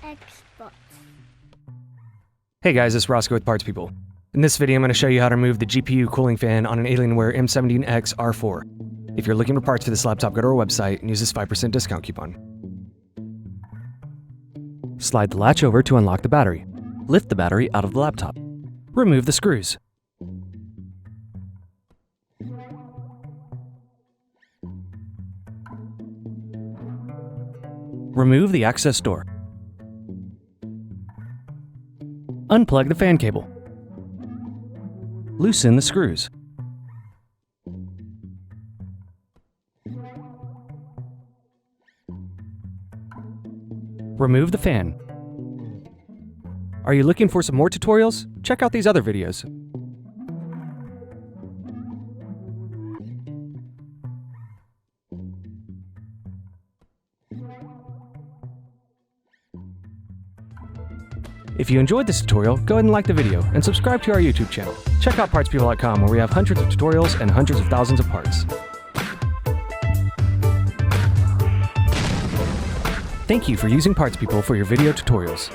Xbox. Hey guys, it's Roscoe with Parts People. In this video, I'm going to show you how to remove the GPU cooling fan on an AlienWare M17xR4. If you're looking for parts for this laptop, go to our website and use this 5% discount coupon. Slide the latch over to unlock the battery. Lift the battery out of the laptop. Remove the screws. Remove the access door. Unplug the fan cable. Loosen the screws. Remove the fan. Are you looking for some more tutorials? Check out these other videos. If you enjoyed this tutorial, go ahead and like the video and subscribe to our YouTube channel. Check out PartsPeople.com where we have hundreds of tutorials and hundreds of thousands of parts. Thank you for using Parts People for your video tutorials.